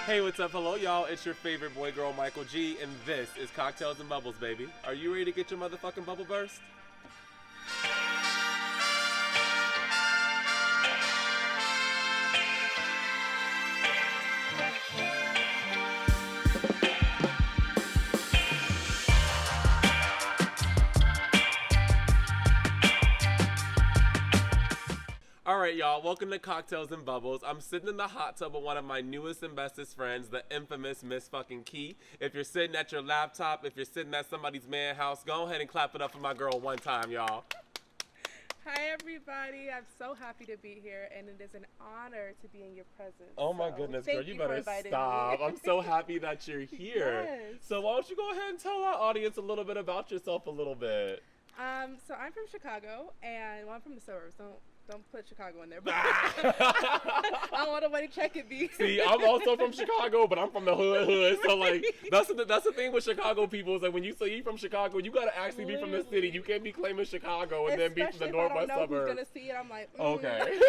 Hey, what's up? Hello, y'all. It's your favorite boy girl, Michael G, and this is Cocktails and Bubbles, baby. Are you ready to get your motherfucking bubble burst? Alright, y'all, welcome to Cocktails and Bubbles. I'm sitting in the hot tub with one of my newest and bestest friends, the infamous Miss fucking Kei. If you're sitting at your laptop, if you're sitting at somebody's man house, go ahead and clap it up for my girl one time, y'all. Hi, everybody. I'm so happy to be here, and it is an honor to be in your presence. Oh my goodness, girl, you better stop. I'm so happy that you're here. Yes. So why don't you go ahead and tell our audience a little bit about yourself a little bit. So I'm from Chicago, and I'm from the suburbs. Don't put Chicago in there. But I don't want nobody checking me. See, I'm also from Chicago, but I'm from the hood. So like, that's the thing with Chicago people is like when you say you from Chicago, you gotta actually be from the city. You can't be claiming Chicago and then be from the northwest suburbs. Who's gonna see it? I'm like, okay.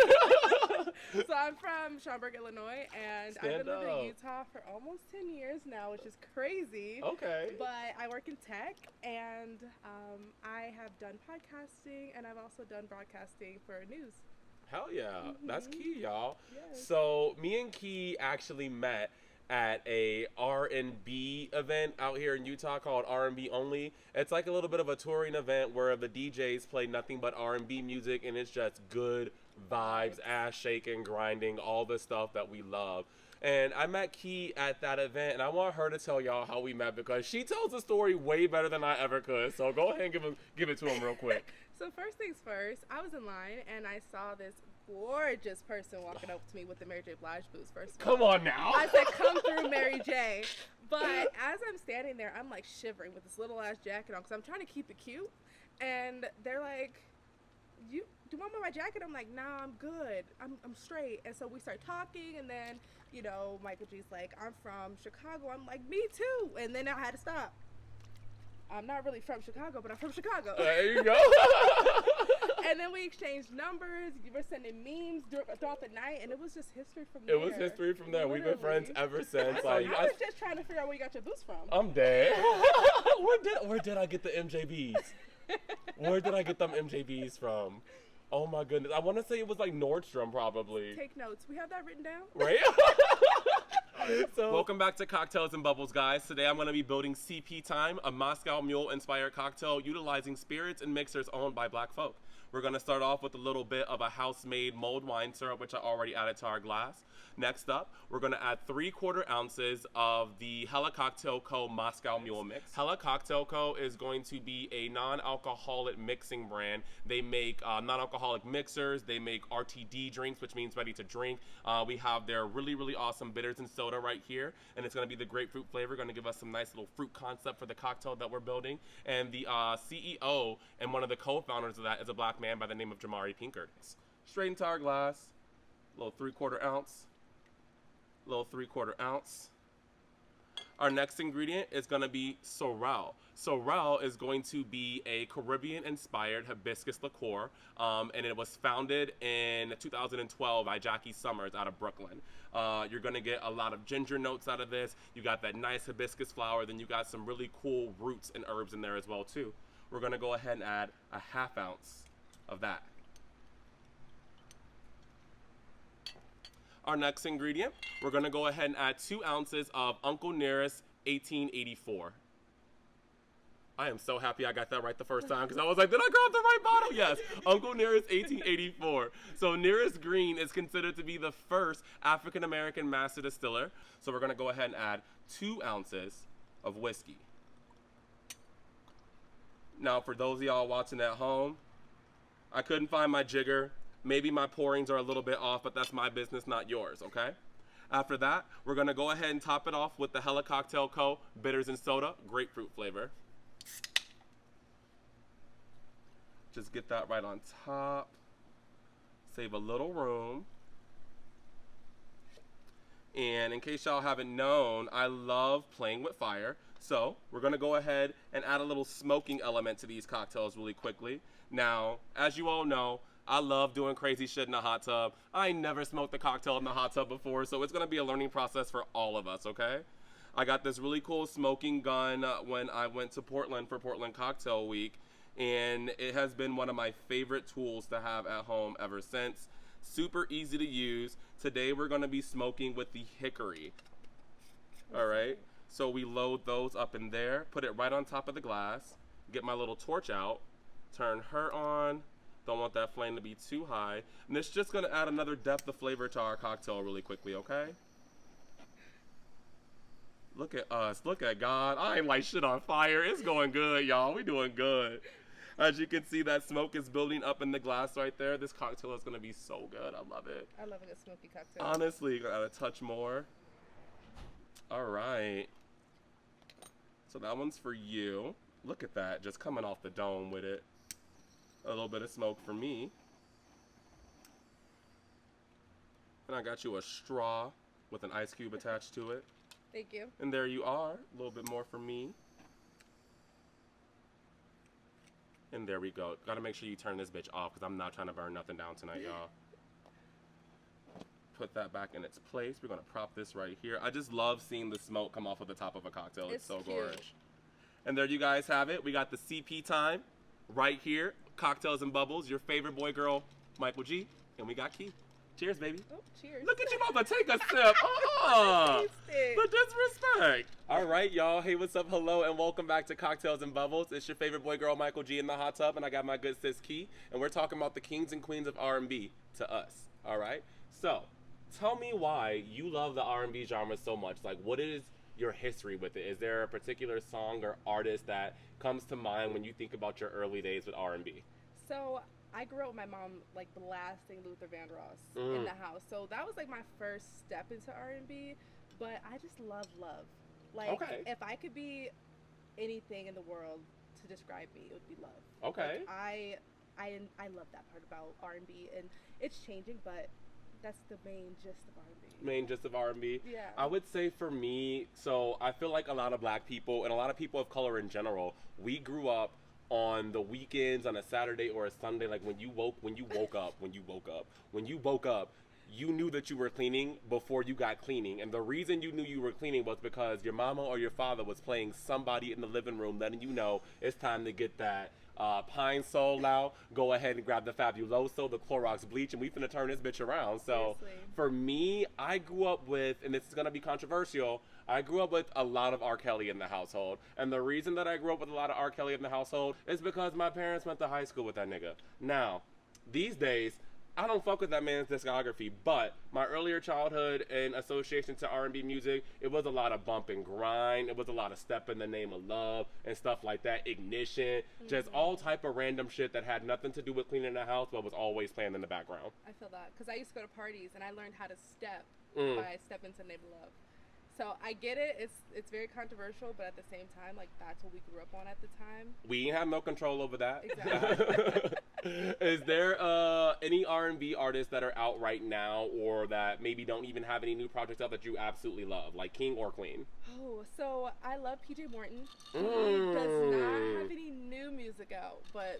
So I'm from Schaumburg, Illinois, and I've been living in Utah for almost 10 years now, which is crazy. Okay. But I work in tech, and I have done podcasting, and I've also done broadcasting for news. Hell yeah. Mm-hmm. That's Kei, y'all. Yes. So me and Kei actually met at a R&B event out here in Utah called R&B Only. It's like a little bit of a touring event where the DJs play nothing but R&B music, and it's just good vibes, ass shaking, grinding, all the stuff that we love. And I met Kei at that event, and I want her to tell y'all how we met because she tells the story way better than I ever could. So go ahead and give it to him real quick. So first things first, I was in line, and I saw this gorgeous person walking up to me with the Mary J. Blige boots. First of all, come on now. I said, "Come through, Mary J." But as I'm standing there, I'm like shivering with this little ass jacket on because I'm trying to keep it cute. And they're like, "Do you want my jacket?" I'm like, "Nah, I'm good. I'm straight." And so we start talking, and then Michael G's like, "I'm from Chicago." I'm like, "Me too." And then I had to stop. I'm not really from Chicago, but I'm from Chicago. There you go. And then we exchanged numbers. You were sending memes throughout the night, and it was just history from there. It was history from there. Literally. We've been friends ever since. I was just trying to figure out where you got your boots from. I'm dead. Where did I get the MJBs? Where did I get them MJBs from? Oh my goodness. I want to say it was like Nordstrom probably. Take notes. We have that written down. Right? So, welcome back to Cocktails and Bubbles, guys. Today I'm going to be building CP Time, a Moscow Mule inspired cocktail utilizing spirits and mixers owned by Black folk. We're going to start off with a little bit of a house-made mulled wine syrup, which I already added to our glass. Next up, we're going to add 3/4 ounces of the Hella Cocktail Co. Moscow Mule mix. Hella Cocktail Co. is going to be a non-alcoholic mixing brand. They make non-alcoholic mixers. They make RTD drinks, which means ready to drink. We have their really, really awesome bitters and soda right here, and it's going to be the grapefruit flavor, going to give us some nice little fruit concept for the cocktail that we're building. And the CEO and one of the co-founders of that is a Black man by the name of Jamari Pinkard. Straight into our glass, little 3/4 ounce. Little 3/4 ounce. Our next ingredient is going to be sorrel. Sorrel is going to be a Caribbean-inspired hibiscus liqueur, and it was founded in 2012 by Jackie Summers out of Brooklyn. You're going to get a lot of ginger notes out of this. You got that nice hibiscus flower, then you got some really cool roots and herbs in there as well too. We're going to go ahead and add a 1/2 ounce of that. Our next ingredient, we're going to go ahead and add 2 ounces of Uncle Nearest 1884. I am so happy I got that right the first time because I was like, did I grab the right bottle? Yes, Uncle Nearest 1884. So Nearest Green is considered to be the first African-American master distiller. So we're going to go ahead and add 2 ounces of whiskey. Now, for those of y'all watching at home, I couldn't find my jigger. Maybe my pourings are a little bit off, but that's my business, not yours, okay? After that, we're going to go ahead and top it off with the Hella Cocktail Co. Bitters and Soda, grapefruit flavor. Just get that right on top. Save a little room. And in case y'all haven't known, I love playing with fire. So we're going to go ahead and add a little smoking element to these cocktails really quickly. Now, as you all know, I love doing crazy shit in the hot tub. I ain't never smoked a cocktail in the hot tub before, so it's gonna be a learning process for all of us, okay? I got this really cool smoking gun when I went to Portland for Portland Cocktail Week, and it has been one of my favorite tools to have at home ever since. Super easy to use. Today we're gonna be smoking with the hickory. All right, so we load those up in there, put it right on top of the glass, get my little torch out, turn her on. Don't want that flame to be too high. And it's just gonna add another depth of flavor to our cocktail really quickly, okay? Look at us, look at God. I ain't like shit on fire. It's going good, y'all. We doing good. As you can see, that smoke is building up in the glass right there. This cocktail is gonna be so good. I love it. I love a good smoky cocktail. Honestly, got a touch more. All right. So that one's for you. Look at that, just coming off the dome with it. A little bit of smoke for me. And I got you a straw with an ice cube attached to it. Thank you. And there you are, a little bit more for me. And there we go. Gotta make sure you turn this bitch off because I'm not trying to burn nothing down tonight, y'all. Put that back in its place. We're gonna prop this right here. I just love seeing the smoke come off of the top of a cocktail. It's so cute. gorgeous. And there you guys have it. We got the CP time right here. Cocktails and Bubbles, your favorite boy girl, Michael G. And we got Key. Cheers, baby. Oh, cheers. Look at you, mama. Take a sip. The disrespect. All right, y'all. Hey, what's up? Hello, and welcome back to Cocktails and Bubbles. It's your favorite boy girl, Michael G, in the hot tub, and I got my good sis, Key. And we're talking about the kings and queens of R&B to us. All right? So, tell me why you love the R&B genre so much. Like, what is your history with it? Is there a particular song or artist that comes to mind when you think about your early days with R&B? So I grew up with my mom, like blasting Luther Vandross in the house. So that was like my first step into R&B. But I just love love. Like if I could be anything in the world to describe me, it would be love. Okay. Like, I love that part about R&B, and it's changing, but that's the main gist of R&B. Main gist of R&B? Yeah. I would say for me, so I feel like a lot of black people and a lot of people of color in general, we grew up on the weekends, on a Saturday or a Sunday, like when you woke up, you knew that you were cleaning before you got cleaning. And the reason you knew you were cleaning was because your mama or your father was playing somebody in the living room, letting you know it's time to get that Pine Sol out. Go ahead and grab the Fabuloso, the Clorox bleach, and we finna turn this bitch around. So for me, I grew up with, and this is gonna be controversial, I grew up with a lot of R. Kelly in the household. And the reason that I grew up with a lot of R. Kelly in the household is because my parents went to high school with that nigga. Now, these days, I don't fuck with that man's discography, but my earlier childhood in association to R&B music, it was a lot of bump and grind. It was a lot of Step in the Name of Love and stuff like that, Ignition, just all type of random shit that had nothing to do with cleaning the house, but was always playing in the background. I feel that, because I used to go to parties and I learned how to step by Step into the Name of Love. So I get it. It's very controversial, but at the same time, like, that's what we grew up on at the time. We ain't have no control over that. Exactly. Is there any R&B artists that are out right now, or that maybe don't even have any new projects out that you absolutely love, like king or queen? Oh, so I love PJ Morton. He does not have any new music out, but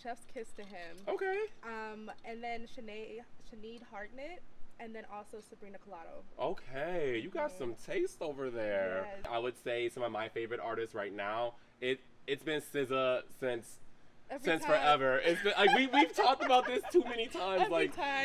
chef's kiss to him. Okay. And then Sinead Hartnett. And then also Sabrina Collado. Okay, you got some taste over there. Yes. I would say some of my favorite artists right now, it's been SZA since forever. It's been like we've talked about this too many times.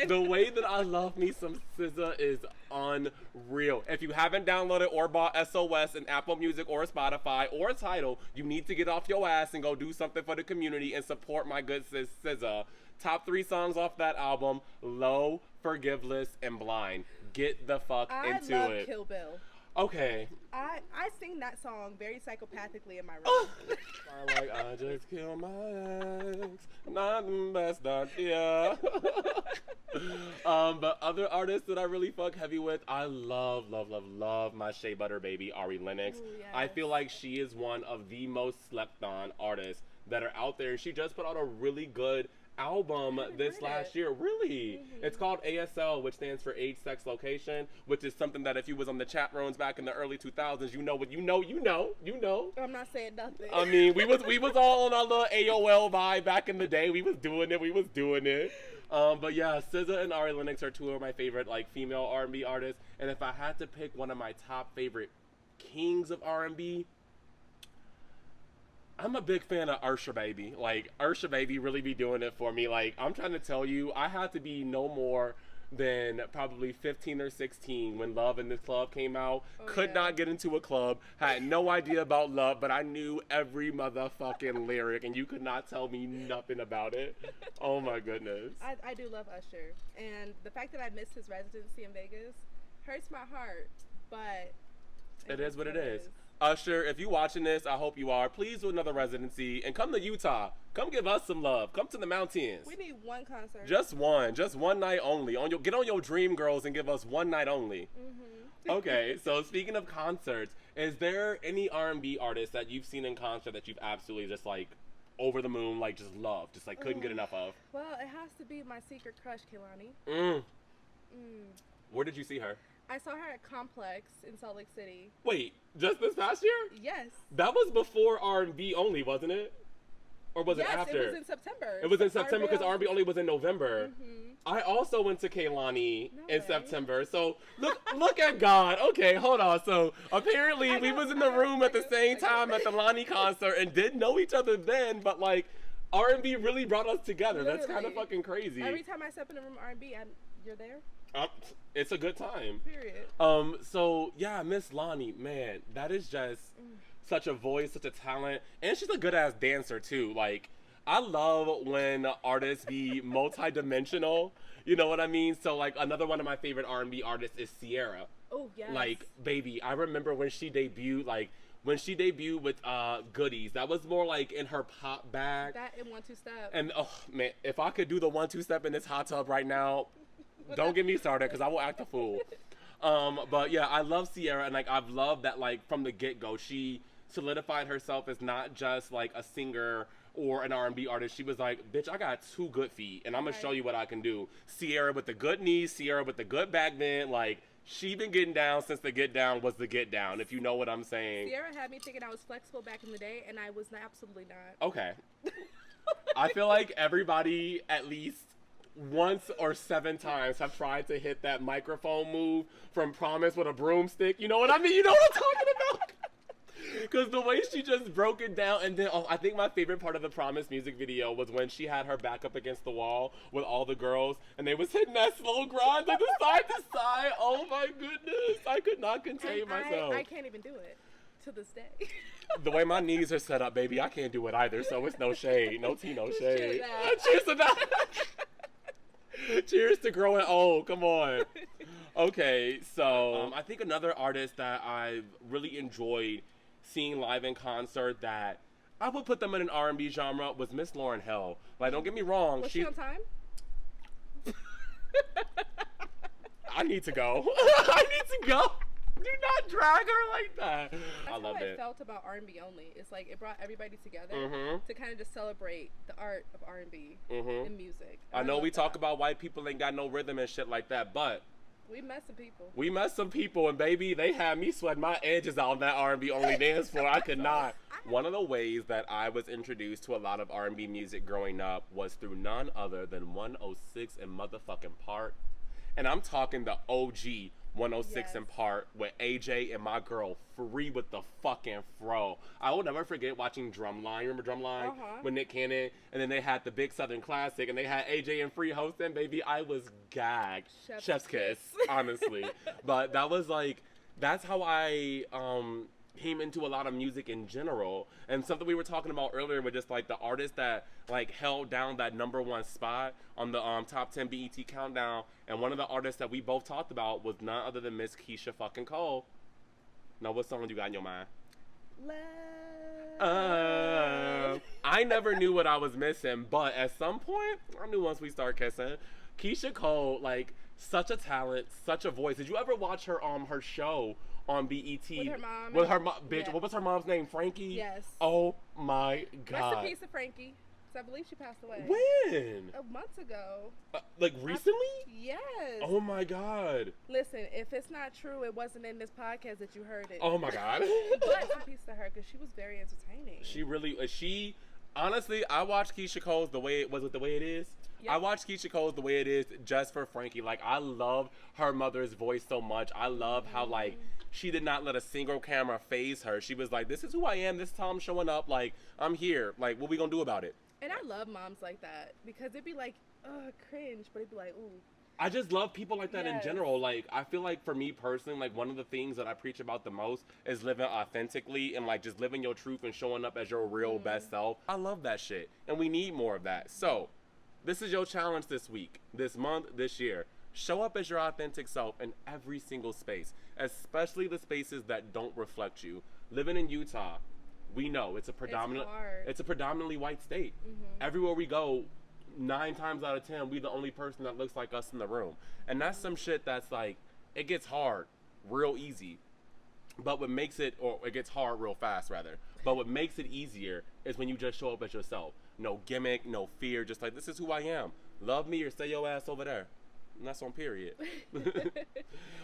The way that I love me some SZA is unreal. If you haven't downloaded or bought SOS in Apple Music or Spotify or Tidal, you need to get off your ass and go do something for the community and support my good sis SZA. Top 3 songs off that album: Low, Forgiveless, and Blind. Get the fuck into it. I love Kill Bill. Okay. I sing that song very psychopathically in my room. I just killed my ex. Not the best idea. But other artists that I really fuck heavy with, I love my Shea Butter baby, Ari Lennox. Ooh, yes. I feel like she is one of the most slept on artists that are out there. She just put out a really good album this last year. Really? It's called ASL, which stands for Age, Sex, Location, which is something that if you was on the chat rooms back in the early 2000s, you know. I'm not saying nothing. I mean, we was all on our little AOL vibe back in the day. We was doing it. But yeah, SZA and Ari Lennox are two of my favorite like female R&B artists. And if I had to pick one of my top favorite kings of R&B, I'm a big fan of Usher Baby. Like, Usher Baby really be doing it for me. Like, I'm trying to tell you, I had to be no more than probably 15 or 16 when Love in This Club came out. Could not get into a club. Had no idea about love, but I knew every motherfucking lyric, and you could not tell me nothing about it. Oh my goodness. I do love Usher. And the fact that I missed his residency in Vegas hurts my heart, but it is what it is. Usher, if you watching this, I hope you are. Please do another residency and come to Utah. Come give us some love. Come to the mountains. We need one concert. Just one night only. Get on your Dream Girls and give us one night only. Mm-hmm. Okay, so speaking of concerts, is there any R&B artist that you've seen in concert that you've absolutely just like over the moon, like just loved, just like couldn't get enough of? Well, it has to be my secret crush, Kehlani. Where did you see her? I saw her at Complex in Salt Lake City. Wait, just this past year? Yes. That was before R&B only, wasn't it? Or was it after? Yes, it was in September. It was in September because R&B only was in November. Mm-hmm. I also went to Kehlani in September. So look at God. Okay, hold on. So apparently we was in the room at the same time at the Lonnie concert and didn't know each other then, but like R&B really brought us together. Literally. That's kind of fucking crazy. Every time I step in the room R&B, you're there. It's a good time. Period. So yeah, Miss Lonnie, man, that is just such a voice, such a talent, and she's a good ass dancer too. Like, I love when artists be multi-dimensional. You know what I mean? So like another one of my favorite R&B artists is Ciara. Oh yes. Like, baby, I remember when she debuted. Like when she debuted with Goodies, that was more like in her pop bag. That and 1-2 Step. And oh man, if I could do the 1-2 Step in this hot tub right now. Don't get me started because I will act a fool. But yeah, I love Ciara, and like I've loved that like from the get-go she solidified herself as not just like a singer or an R&B artist. She was like, bitch, I got 2 good feet and I'm gonna show you what I can do. Ciara with the good knees, Ciara with the good back bend, like she been getting down since the Get Down was the Get Down, if you know what I'm saying. Ciara had me thinking I was flexible back in the day, and I was absolutely not. Okay. I feel like everybody at least once or 7 times have tried to hit that microphone move from Promise with a broomstick. You know what I mean? You know what I'm talking about? Because the way she just broke it down, and then I think my favorite part of the Promise music video was when she had her back up against the wall with all the girls, and they was hitting that slow grind like the side to side. Oh my goodness, I could not contain myself. I can't even do it to this day. The way my knees are set up, baby, I can't do it either. So it's no shade, no tea, no shade. Cheers to that. Cheers to growing old. Come on. Okay, so I think another artist that I've really enjoyed seeing live in concert that I would put them in an R&B genre was Miss Lauryn Hill. Like, don't get me wrong. Was she on time? I need to go. I need to go. Do not drag her like that. That's how I felt about R&B only. It's like it brought everybody together to kind of just celebrate the art of R&B and music. I know we talk about white people ain't got no rhythm and shit like that, but we met some people. We met some people, and baby, they had me sweating my edges out on that R&B only dance floor. I could not. One of the ways that I was introduced to a lot of R&B music growing up was through none other than 106 and motherfucking Park. And I'm talking the OG 106 in Part with AJ and my girl Free with the fucking fro. I will never forget watching Drumline. Remember Drumline with Nick Cannon? And then they had the Big Southern Classic and they had AJ and Free hosting. Baby, I was gagged. Chef's kiss, honestly. But that was like, that's how I came into a lot of music in general. And something we were talking about earlier with just like the artists that like held down that #1 spot on the top 10 BET countdown. And one of the artists that we both talked about was none other than Miss Keisha fucking Cole. Now, what song you got in your mind? Love. I never knew what I was missing, but at some point, I knew once we start kissing. Keisha Cole, like, such a talent, such a voice. Did you ever watch her her show on BET? With her mom. With her mom, bitch. Yeah. What was her mom's name? Frankie? Yes. Oh my God. Rest in peace of Frankie. I believe she passed away. When? Months ago. Like recently? Yes. Oh my God. Listen, if it's not true, it wasn't in this podcast that you heard it. Oh my God. Rest in peace to her because she was very entertaining. She really, Honestly, I watched Keisha Cole's The Way It Is. Yep. I watched Keisha Cole's The Way It Is just for Frankie. Like, I love her mother's voice so much. I love how, like, she did not let a single camera phase her. She was like, this is who I am. This is how I'm showing up. Like, I'm here. Like, what we gonna do about it? And I love moms like that because it'd be like, cringe, but it'd be like, ooh. I just love people like that in general. Like, I feel like for me personally, like, one of the things that I preach about the most is living authentically and, like, just living your truth and showing up as your real best self. I love that shit. And we need more of that. So, this is your challenge this week, this month, this year. Show up as your authentic self in every single space, especially the spaces that don't reflect you. Living in Utah, we know it's a predominantly white state. Everywhere we go, 9 times out of 10, we the only person that looks like us in the room. And that's some shit that's like, it gets hard real easy. But what makes it, or it gets hard real fast rather. But what makes it easier is when you just show up as yourself. No gimmick, no fear, just like, this is who I am. Love me or stay your ass over there. And that's on period.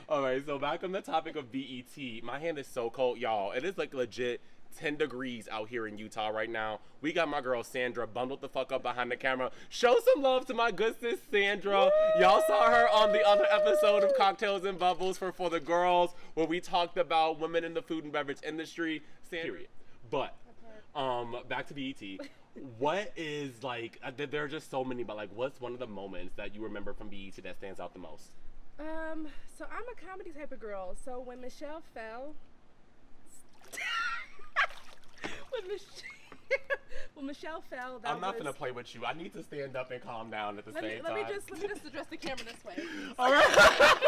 All right, so back on the topic of BET. My hand is so cold, y'all. It is like legit 10 degrees out here in Utah right now. We got my girl Sandra bundled the fuck up behind the camera. Show some love to my good sis Sandra. Woo! Y'all saw her on the other episode of Cocktails and Bubbles for the Girls, where we talked about women in the food and beverage industry. Period. But back to BET. What is, like, there are just so many, but, like, what's one of the moments that you remember from BET that stands out the most? So I'm a comedy type of girl. So when Michelle fell, when Michelle fell, I'm not gonna play with you. I need to stand up and calm down at the same time. Let me just address the camera this way. All right.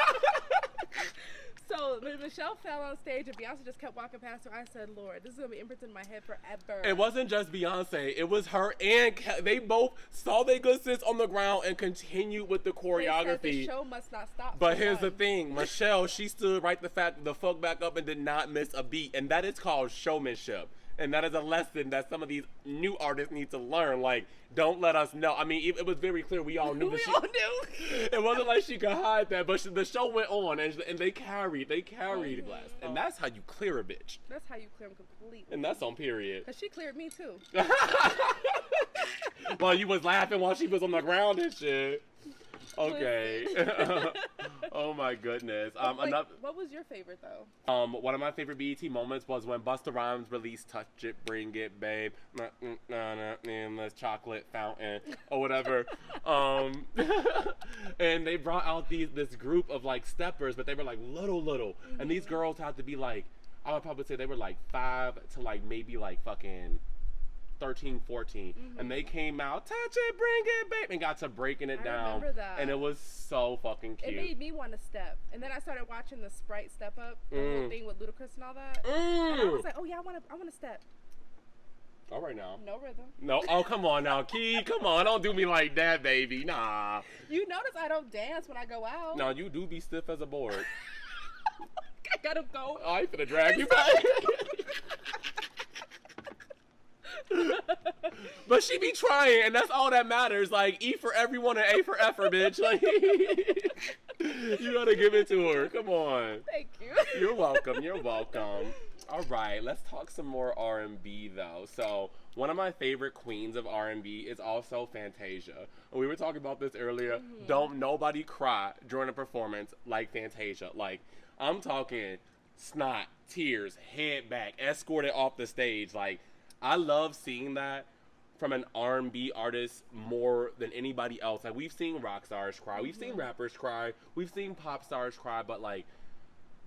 So when Michelle fell on stage and Beyonce just kept walking past her, I said, Lord, this is going to be imprinted in my head forever. It wasn't just Beyonce. It was her and they both saw their good sis on the ground and continued with the choreography. They said the show must not stop. But here's the thing. Michelle, she stood right the fuck back up and did not miss a beat. And that is called showmanship. And that is a lesson that some of these new artists need to learn. Like, don't let us know. I mean, it was very clear. We all knew. It wasn't like she could hide that. But the show went on, and they carried Blast. And that's how you clear a bitch. That's how you clear them completely. And that's on period. Because she cleared me, too. Well, you was laughing while she was on the ground and shit. Okay. Oh my goodness. What was your favorite though? One of my favorite BET moments was when Busta Rhymes released "Touch It, Bring It, Babe," this chocolate fountain or whatever. And they brought out this group of like steppers, but they were like little, and these girls had to be like, I would probably say they were like 5 to like maybe like fucking 13, 14, and they came out, touch it, bring it, babe, and got to breaking it down. I remember that. And it was so fucking cute. It made me want to step. And then I started watching the Sprite Step Up, the whole thing with Ludacris and all that. And I was like, oh yeah, I want to step. All right now. No rhythm. No, oh come on now, Key, come on, don't do me like that, baby, nah. You notice I don't dance when I go out. No, you do be stiff as a board. I gotta go. Oh, I ain't finna drag you back. But she be trying, and that's all that matters. Like, E for everyone and A for effort, bitch. Like, you gotta give it to her. Come on. Thank you. You're welcome. You're welcome. All right, let's talk some more R&B though. So, one of my favorite queens of R&B is also Fantasia. We were talking about this earlier. Don't nobody cry during a performance like Fantasia. Like, I'm talking snot, tears, head back, escorted off the stage. Like, I love seeing that from an R&B artist more than anybody else. Like, we've seen rock stars cry, we've seen rappers cry, we've seen pop stars cry, but like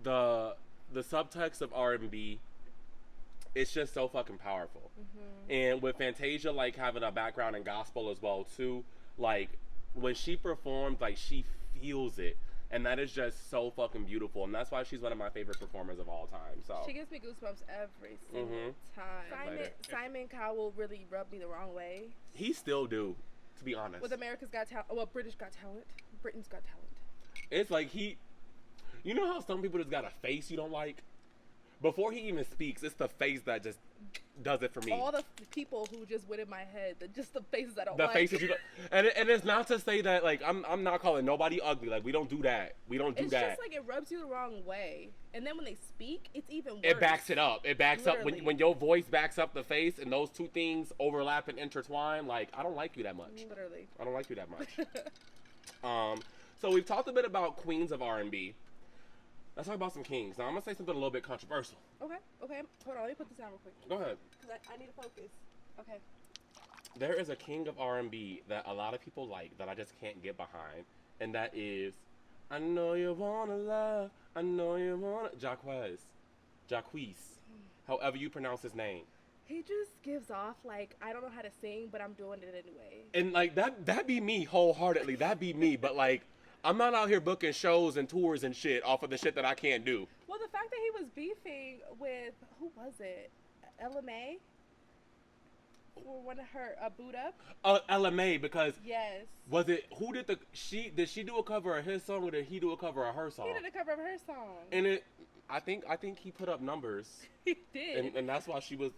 the subtext of R&B, it's just so fucking powerful. And with Fantasia, like, having a background in gospel as well too, like, when she performs, like, she feels it. And that is just so fucking beautiful. And that's why she's one of my favorite performers of all time. So she gives me goosebumps every single time. Simon Cowell really rubbed me the wrong way. He still do, to be honest. With America's Got Talent. Well, Britain's Got Talent. It's like you know how some people just got a face you don't like? Before he even speaks, it's the face that just does it for me. All the people who just went in my head, just the faces I don't The like. faces you don't, and it's not to say that like I'm not calling nobody ugly. Like we don't do that. We don't do that. It's just like it rubs you the wrong way, and then when they speak, it's even worse. It backs it up. It backs Literally. up when your voice backs up the face, and those two things overlap and intertwine. Like I don't like you that much. Literally. I don't like you that much. So we've talked a bit about queens of R&B. Let's talk about some kings. Now I'm gonna say something a little bit controversial. Okay. Hold on. Let me put this down real quick. Go ahead. Because I need to focus. Okay. There is a king of R&B that a lot of people like that I just can't get behind, and that is, I know you wanna love, I know you wanna, Jacquees, however you pronounce his name. He just gives off like, I don't know how to sing, but I'm doing it anyway. And like that be me wholeheartedly. That be me, but like I'm not out here booking shows and tours and shit off of the shit that I can't do. Well, the fact that he was beefing with, who was it? LMA? For one of her, Boot Up? LMA, because yes. Was it, who did did she do a cover of his song or did he do a cover of her song? He did a cover of her song. And I think he put up numbers. He did. And that's why she was.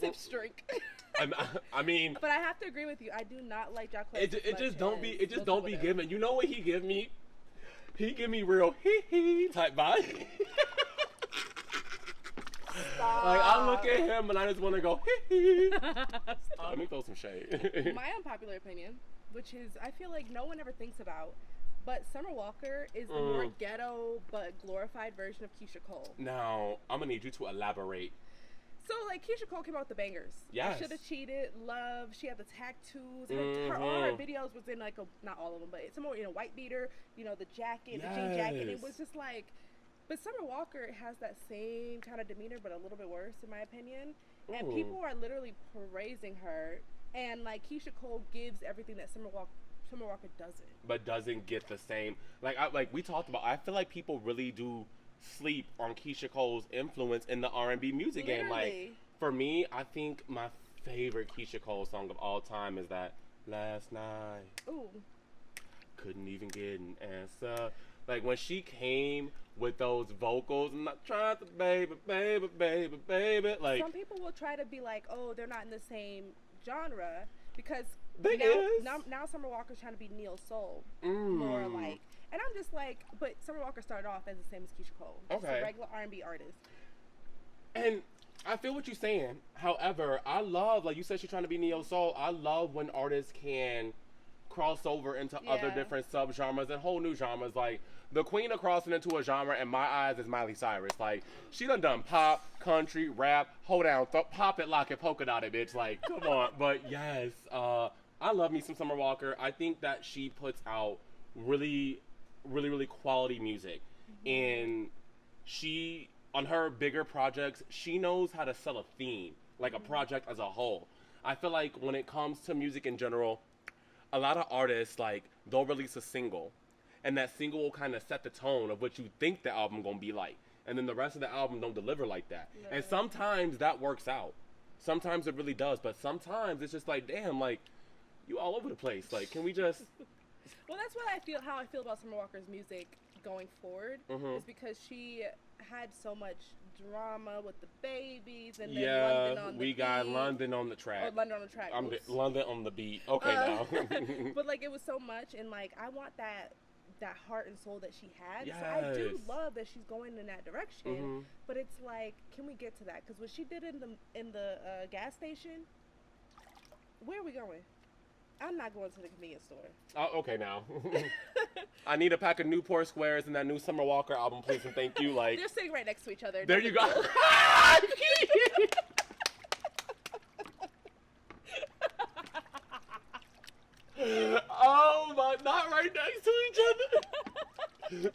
Sips drink. I mean, but I have to agree with you. I do not like Jacquees. It just don't be giving. You know what he give me? He give me real hee type vibe. Like I look at him and I just want to go hee. Let me throw some shade. My unpopular opinion, which is I feel like no one ever thinks about, but Summer Walker is the more ghetto but glorified version of Keisha Cole. Now I'm gonna need you to elaborate. So, like, Keisha Cole came out with the bangers. Yes. Should Have Cheated, Love, she had the tattoos. All her videos was in, like, not all of them, but some more, white beater, the jacket, the jean jacket. And it was just like, but Summer Walker has that same kind of demeanor, but a little bit worse, in my opinion. And people are literally praising her. And, like, Keisha Cole gives everything that Summer Walker doesn't. But doesn't get the same. Like we talked about, I feel like people really do sleep on Keisha Cole's influence in the R&B music game. Like for me, I think my favorite Keisha Cole song of all time is that Last Night. Ooh. Couldn't even get an answer. Like when she came with those vocals, I'm not trying to baby. Like some people will try to be like, oh, they're not in the same genre because now Summer Walker's trying to be neo soul, more like. And I'm just like, but Summer Walker started off as the same as Keisha Cole. Just a regular R&B artist. And I feel what you're saying. However, I love, like you said, she's trying to be neo soul. I love when artists can cross over into other different subgenres and whole new genres. Like the queen of crossing into a genre in my eyes is Miley Cyrus. Like she done pop, country, rap, hold down, pop it, lock it, polka dot it, bitch. Like come on. But yes, I love me some Summer Walker. I think that she puts out really quality music, and she on her bigger projects she knows how to sell a theme, like a project as a whole. I feel like when it comes to music in general, a lot of artists, like, they'll release a single and that single will kind of set the tone of what you think the album gonna be like, and then the rest of the album don't deliver like that. And sometimes that works out, sometimes it really does, but sometimes it's just like, damn, like you all over the place. Like can we just Well, that's what how I feel about Summer Walker's music going forward, is because she had so much drama with the babies and then London on the beat. Got London on the track. Oh, London on the track. London on the beat. Okay, now. But like it was so much, and like I want that heart and soul that she had. Yes. So I do love that she's going in that direction. But it's like, can we get to that? Because what she did in the gas station, where are we going? I'm not going to the convenience store. Oh, okay, now. I need a pack of Newport Squares and that new Summer Walker album, please, and thank you. Like they're sitting right next to each other. There you go. Oh my! Not right next to each other.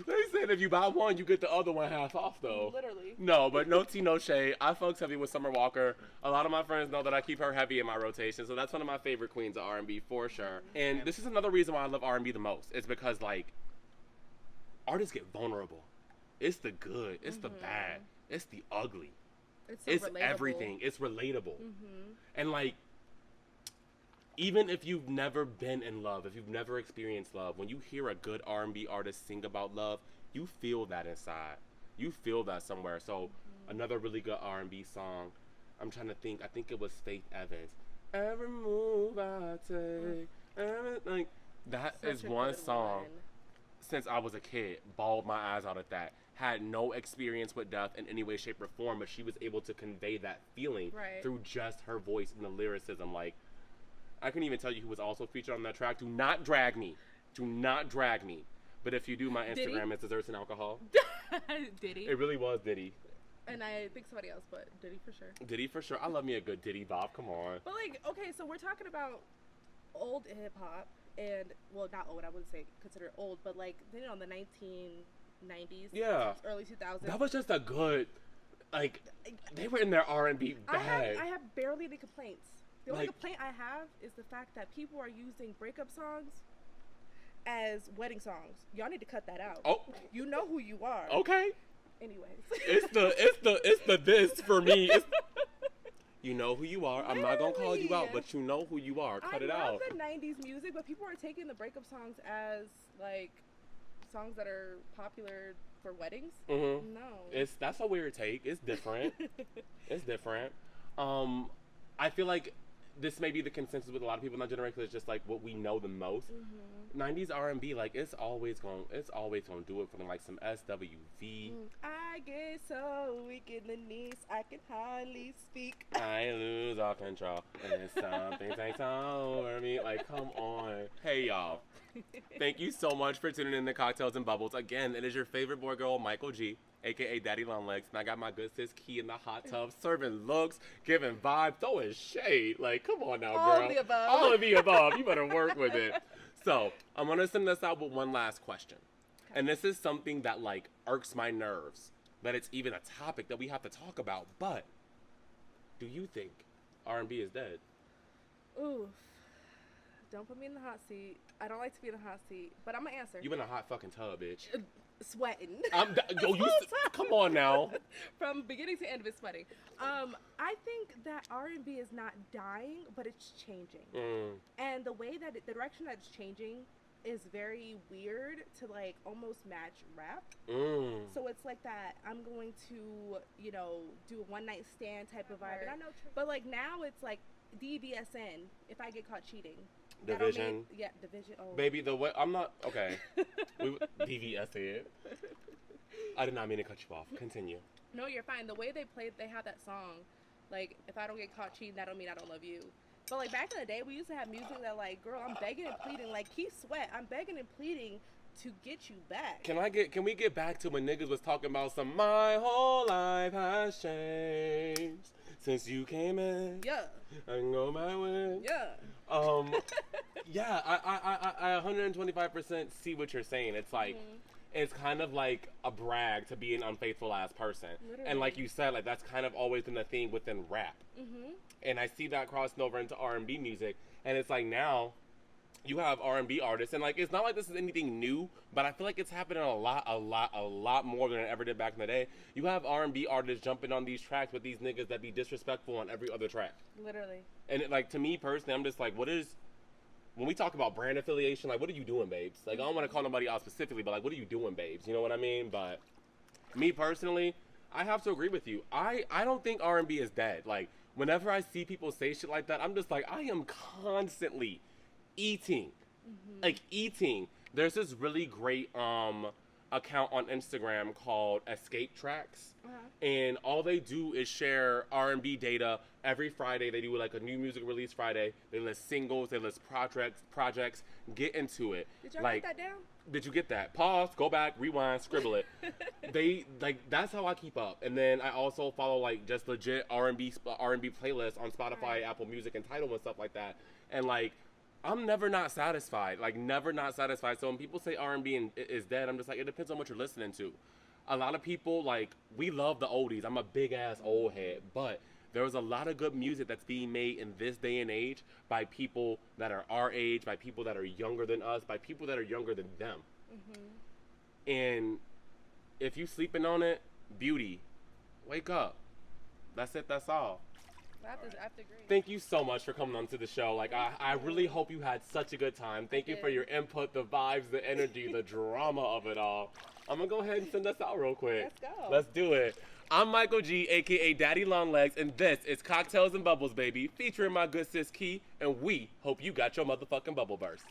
They said if you buy one, you get the other one half off, though. Literally. No, but no tea, no shade. I fucks heavy with Summer Walker. A lot of my friends know that I keep her heavy in my rotation, so that's one of my favorite queens of R&B for sure. And this is another reason why I love R&B the most. It's because, like, artists get vulnerable. It's the good. It's the bad. It's the ugly. It's everything. It's relatable. And, like, even if you've never been in love, if you've never experienced love, when you hear a good R&B artist sing about love, you feel that inside. you feel that somewhere. So another really good R&B song, I'm trying to think. I think it was Faith Evans. Every move I take, like that is one song. Since I was a kid, bawled my eyes out at that. Had no experience with death in any way, shape, or form, but she was able to convey that feeling through just her voice and the lyricism. Like, I couldn't even tell you who was also featured on that track. Do not drag me. Do not drag me. But if you do, my Instagram is Desserts and Alcohol. Diddy. It really was Diddy. And I think somebody else, but Diddy for sure. Diddy for sure. I love me a good Diddy bop. Come on. But like, okay, so we're talking about old hip hop, and well, not old. I wouldn't say consider it old, but like, you know, the 1990s, early 2000s. That was just a good, like, they were in their R&B bag. I have barely any complaints. The only complaint I have is the fact that people are using breakup songs as wedding songs. Y'all need to cut that out. Oh, you know who you are. Okay. Anyways, it's the this for me. You know who you are. I'm not gonna call you out, but you know who you are. Cut it out. I love the 90s music, but people are taking the breakup songs as like songs that are popular for weddings. Mm-hmm. No, that's a weird take. It's different. It's different. I feel like this may be the consensus with a lot of people in that generation. It's just like what we know the most. 90s R&B, like it's always gonna do it for them. Like some SWV. I get so weak in the knees, I can hardly speak. I lose all control, and something takes over me. Like, come on. Hey, y'all. Thank you so much for tuning in to Cocktails and Bubbles. Again, it is your favorite boy girl, Michael G, a.k.a. Daddy Longlegs. And I got my good sis Key in the hot tub, serving looks, giving vibes, throwing shade. Like, come on now, girl. All of the above. All of the above. You better work with it. So, I'm going to send us out with one last question. Okay. And this is something that, like, irks my nerves, that it's even a topic that we have to talk about. But, do you think R&B is dead? Ooh. Don't put me in the hot seat. I don't like to be in the hot seat, but I'm gonna answer. You in a hot fucking tub, bitch. Sweating. Come on now. From beginning to end of it, sweating. I think that R&B is not dying, but it's changing. And the way that the direction that it's changing is very weird to like almost match rap. So it's like that I'm going to, you know, do a one night stand type of vibe. And I know, but like now it's like DVSN if I get caught cheating. Division. Division. Oh. Baby, the way I'm not okay. DVSN. I did not mean to cut you off. Continue. No, you're fine. The way they have that song, like if I don't get caught cheating, that don't mean I don't love you. But like back in the day, we used to have music that like, girl, I'm begging and pleading, like Keith Sweat, I'm begging and pleading to get you back. Can we get back to when niggas was talking about some my whole life has changed since you came in? Yeah. I can go my way. Yeah. Yeah, I 125% see what you're saying. It's like, it's kind of like a brag to be an unfaithful ass person. Literally. And like you said, like that's kind of always been a thing within rap. And I see that crossing over into R&B music. And it's like now you have R&B artists, and like it's not like this is anything new, but I feel like it's happening a lot more than it ever did back in the day. You have R&B artists jumping on these tracks with these niggas that be disrespectful on every other track. Literally. And it, like to me personally, I'm just like, when we talk about brand affiliation, like what are you doing, babes? Like I don't want to call nobody out specifically, but like what are you doing, babes? You know what I mean? But me personally, I have to agree with you. I don't think R&B is dead. Like whenever I see people say shit like that, I'm just like, I am constantly eating. There's this really great account on Instagram called Escape Tracks, and all they do is share R&B data every Friday. They do like a new music release Friday. They list singles, they list projects. Get into it. Did y'all write that down? Did you get that? Pause, go back, rewind, scribble it. They like that's how I keep up. And then I also follow like just legit R&B playlists on Spotify, Apple Music, and Tidal and stuff like that. And like I'm never not satisfied. Like never not satisfied. So when people say R&B is dead, I'm just like it depends on what you're listening to. A lot of people like we love the oldies. I'm a big ass old head, but there's a lot of good music that's being made in this day and age by people that are our age, by people that are younger than us, by people that are younger than them. And if you sleeping on it, beauty, wake up. That's it. That's all. I have to agree. Thank you so much for coming on to the show. Like, I really hope you had such a good time. Thank you for your input, the vibes, the energy, the drama of it all. I'm going to go ahead and send us out real quick. Let's go. Let's do it. I'm Michael G, a.k.a. Daddy Longlegs, and this is Cocktails and Bubbles, baby, featuring my good sis, Kei, and we hope you got your motherfucking bubble burst.